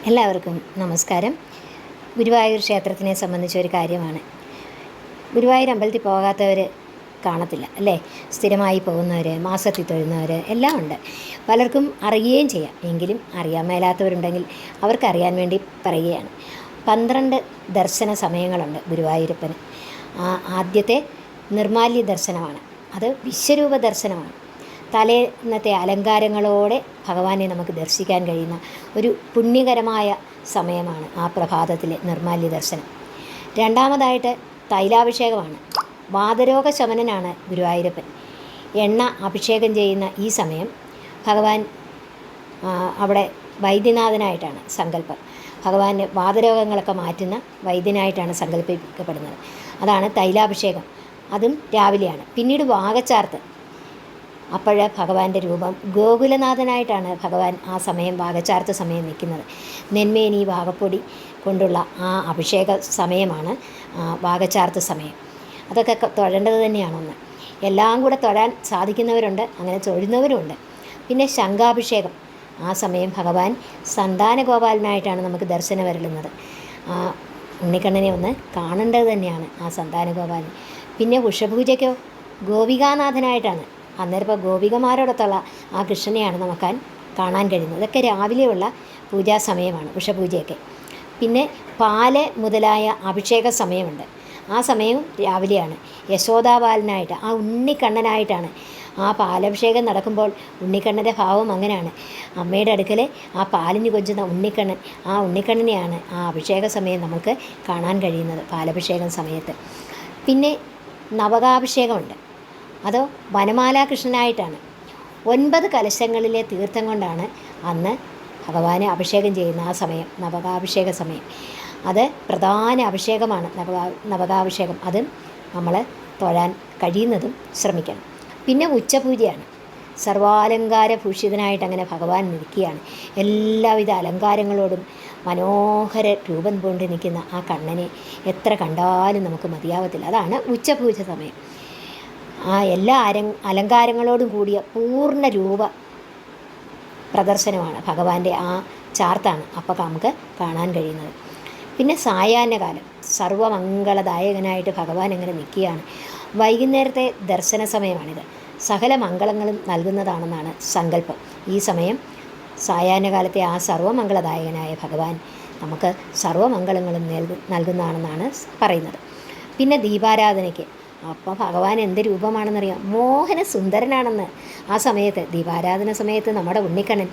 എല്ലാവർക്കും നമസ്കാരം. ഗുരുവായൂർ ക്ഷേത്രത്തിനെ സംബന്ധിച്ച ഒരു കാര്യമാണ്. ഗുരുവായൂർ അമ്പലത്തിൽ പോകാത്തവർ കാണത്തില്ല അല്ലേ? സ്ഥിരമായി പോകുന്നവർ, മാസത്തിൽ തൊഴുന്നവർ എല്ലാം ഉണ്ട്. പലർക്കും അറിയുകയും ചെയ്യാം. എങ്കിലും അറിയാൻ മേലാത്തവരുണ്ടെങ്കിൽ അവർക്കറിയാൻ വേണ്ടി പറയുകയാണ്. 12 ദർശന സമയങ്ങളുണ്ട് ഗുരുവായൂരപ്പന്. ആദ്യത്തെ നിർമാല്യ ദർശനമാണ്. അത് വിശ്വരൂപ ദർശനമാണ്. തലേന്നത്തെ അലങ്കാരങ്ങളോടെ ഭഗവാനെ നമുക്ക് ദർശിക്കാൻ കഴിയുന്ന ഒരു പുണ്യകരമായ സമയമാണ് ആ പ്രഭാതത്തിലെ നിർമാല്യ ദർശനം. രണ്ടാമതായിട്ട് തൈലാഭിഷേകമാണ്. വാതരോഗ ശമനനാണ് ഗുരുവായൂരപ്പൻ. എണ്ണ അഭിഷേകം ചെയ്യുന്ന ഈ സമയം ഭഗവാൻ അവിടെ വൈദ്യനാഥനായിട്ടാണ് സങ്കല്പം. ഭഗവാന്റെ വാതരോഗങ്ങളൊക്കെ മാറ്റുന്ന വൈദ്യനായിട്ടാണ് സങ്കല്പിക്കപ്പെടുന്നത്. അതാണ് തൈലാഭിഷേകം. അതും രാവിലെയാണ്. പിന്നീട് വാകച്ചാർത്ത്. അപ്പോഴ് ഭഗവാന്റെ രൂപം ഗോകുലനാഥനായിട്ടാണ് ഭഗവാൻ ആ സമയം വാകച്ചാർത്ത സമയം നിൽക്കുന്നത്. നെന്മേനി വാകപ്പൊടി കൊണ്ടുള്ള ആ അഭിഷേക സമയമാണ് വാകച്ചാർത്ത സമയം. അതൊക്കെ തൊഴേണ്ടത് തന്നെയാണൊന്ന്. എല്ലാം കൂടെ തൊഴാൻ സാധിക്കുന്നവരുണ്ട്, അങ്ങനെ തൊഴുന്നവരുമുണ്ട്. പിന്നെ ശംഖാഭിഷേകം. ആ സമയം ഭഗവാൻ സന്താനഗോപാലനായിട്ടാണ് നമുക്ക് ദർശനം വരളുന്നത്. ആ ഉണ്ണിക്കണ്ണനെ ഒന്ന് കാണേണ്ടത് തന്നെയാണ് ആ സന്താനഗോപാലൻ. പിന്നെ ഉഷപൂജയ്ക്കോ ഗോപികാനാഥനായിട്ടാണ്. അന്നേരം ഇപ്പോൾ ഗോപികമാരോടൊത്തുള്ള ആ കൃഷ്ണനെയാണ് നമുക്ക് കാണാൻ കഴിയുന്നത്. ഇതൊക്കെ രാവിലെയുള്ള പൂജാ സമയമാണ്, ഉഷപൂജയൊക്കെ. പിന്നെ പാല് മുതലായ അഭിഷേക സമയമുണ്ട്. ആ സമയവും രാവിലെയാണ്. യശോദാപാലനായിട്ട്, ആ ഉണ്ണിക്കണ്ണനായിട്ടാണ് ആ പാലഭിഷേകം നടക്കുമ്പോൾ ഉണ്ണിക്കണ്ണൻ്റെ ഭാവം അങ്ങനെയാണ്. അമ്മയുടെ അടുക്കൽ ആ പാലിന് കൊഞ്ചുന്ന ഉണ്ണിക്കണ്ണൻ, ആ ഉണ്ണിക്കണ്ണനെയാണ് ആ അഭിഷേക സമയം നമുക്ക് കാണാൻ കഴിയുന്നത്, പാലഭിഷേകം സമയത്ത്. പിന്നെ നവകാഭിഷേകമുണ്ട്. അതോ വനമാലാകൃഷ്ണനായിട്ടാണ്. 9 കലശങ്ങളിലെ തീർത്ഥം കൊണ്ടാണ് അന്ന് ഭഗവാനെ അഭിഷേകം ചെയ്യുന്ന ആ സമയം, നവകാഭിഷേക സമയം. അത് പ്രധാന അഭിഷേകമാണ് നവകാഭിഷേകം. അതും നമ്മൾ തൊഴാൻ കഴിയുന്നതും ശ്രമിക്കണം. പിന്നെ ഉച്ചപൂജയാണ്. സർവാലങ്കാര ഭൂഷിതനായിട്ട് അങ്ങനെ ഭഗവാൻ നിൽക്കുകയാണ്. എല്ലാവിധ അലങ്കാരങ്ങളോടും മനോഹര രൂപം കൊണ്ട് നിൽക്കുന്ന ആ കണ്ണനെ എത്ര കണ്ടാലും നമുക്ക് മതിയാവത്തില്ല. അതാണ് ഉച്ചപൂജ സമയം. ആ എല്ലാ അലങ്കാരങ്ങളോടും കൂടിയ പൂർണ്ണ രൂപ പ്രദർശനമാണ് ഭഗവാന്റെ ആ ചാർത്താണ് അപ്പോൾ നമുക്ക് കാണാൻ കഴിയുന്നത്. പിന്നെ സായാഹ്നകാലം. സർവമംഗളദായകനായിട്ട് ഭഗവാൻ അങ്ങനെ നിൽക്കുകയാണ്. വൈകുന്നേരത്തെ ദർശന സമയമാണിത്. സകല മംഗളങ്ങളും നൽകുന്നതാണെന്നാണ് സങ്കല്പം. ഈ സമയം സായാഹ്നകാലത്തെ ആ സർവമംഗളദായകനായ ഭഗവാൻ നമുക്ക് സർവമംഗളങ്ങളും നൽകുന്നതാണെന്നാണ് പറയുന്നത്. പിന്നെ ദീപാരാധനയ്ക്ക്. അപ്പോൾ ഭഗവാൻ എന്ത് രൂപമാണെന്നറിയാം? മോഹന സുന്ദരനാണെന്ന്. ആ സമയത്ത് ദീപാരാധന സമയത്ത് നമ്മുടെ ഉണ്ണിക്കണ്ണൻ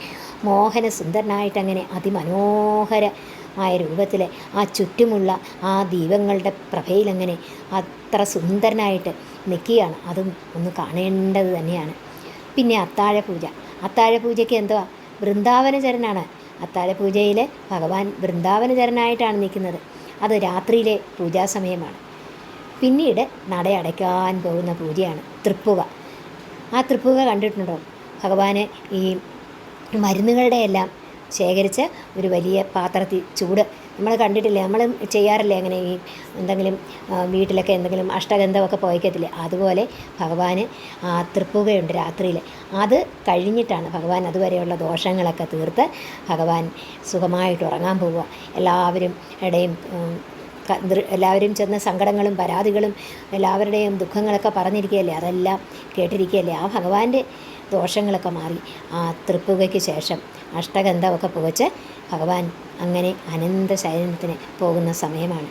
മോഹന സുന്ദരനായിട്ടങ്ങനെ അതിമനോഹരമായ രൂപത്തിൽ ആ ചുറ്റുമുള്ള ആ ദീപങ്ങളുടെ പ്രഭയിലങ്ങനെ അത്ര സുന്ദരനായിട്ട് നിൽക്കുകയാണ്. അതും ഒന്ന് കാണേണ്ടത് തന്നെയാണ്. പിന്നെ അത്താഴപൂജ. അത്താഴപൂജയ്ക്ക് എന്തുവാ? വൃന്ദാവനചരനാണ്. അത്താഴപൂജയിൽ ഭഗവാൻ വൃന്ദാവനചരനായിട്ടാണ് നിൽക്കുന്നത്. അത് രാത്രിയിലെ പൂജാസമയമാണ്. പിന്നീട് നടയടയ്ക്കാൻ പോകുന്ന പൂജയാണ് തൃപ്പുക. ആ തൃപ്പുക കണ്ടിട്ടുണ്ടോ? ഭഗവാന് ഈ മരുന്നുകളുടെ എല്ലാം ശേഖരിച്ച് ഒരു വലിയ പാത്രത്തിൽ ചൂട് നമ്മൾ കണ്ടിട്ടില്ലേ? നമ്മൾ ചെയ്യാറില്ലേ അങ്ങനെ? ഈ എന്തെങ്കിലും വീട്ടിലൊക്കെ എന്തെങ്കിലും അഷ്ടഗന്ധമൊക്കെ പുകയ്ക്കത്തില്ലേ? അതുപോലെ ഭഗവാന് ആ തൃപ്പുകയുണ്ട് രാത്രിയിൽ. അത് കഴിഞ്ഞിട്ടാണ് ഭഗവാൻ അതുവരെയുള്ള ദോഷങ്ങളൊക്കെ തീർത്ത് ഭഗവാൻ സുഖമായിട്ട് ഉറങ്ങാൻ പോവുക. എല്ലാവരും ചെന്ന സങ്കടങ്ങളും പരാതികളും എല്ലാവരുടെയും ദുഃഖങ്ങളൊക്കെ പറഞ്ഞിരിക്കുകയല്ലേ, അതെല്ലാം കേട്ടിരിക്കുകയല്ലേ. ആ ഭഗവാന്റെ ദോഷങ്ങളൊക്കെ മാറി ആ തൃപ്പുകയ്ക്ക് ശേഷം അഷ്ടഗന്ധമൊക്കെ പുകച്ച് ഭഗവാൻ അങ്ങനെ അനന്ത ശയനത്തിന് പോകുന്ന സമയമാണ്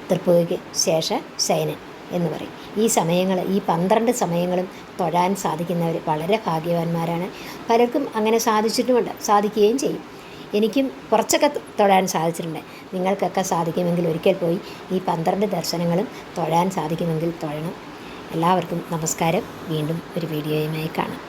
തൃപ്പുകയ്ക്ക് ശേഷ ശയനൻ എന്ന് പറയും. ഈ സമയങ്ങൾ, ഈ 12 സമയങ്ങളും തൊഴാൻ സാധിക്കുന്നവർ വളരെ ഭാഗ്യവാന്മാരാണ്. പലർക്കും അങ്ങനെ സാധിക്കുകയും ചെയ്യും. എനിക്കും കുറച്ചൊക്കെ തൊഴാൻ സാധിച്ചിട്ടുണ്ട്. നിങ്ങൾക്കൊക്കെ സാധിക്കുമെങ്കിൽ ഒരിക്കൽ പോയി ഈ 12 ദർശനങ്ങളും തൊഴാൻ സാധിക്കുമെങ്കിൽ തൊഴണം. എല്ലാവർക്കും നമസ്കാരം. വീണ്ടും ഒരു വീഡിയോയുമായി കാണാം.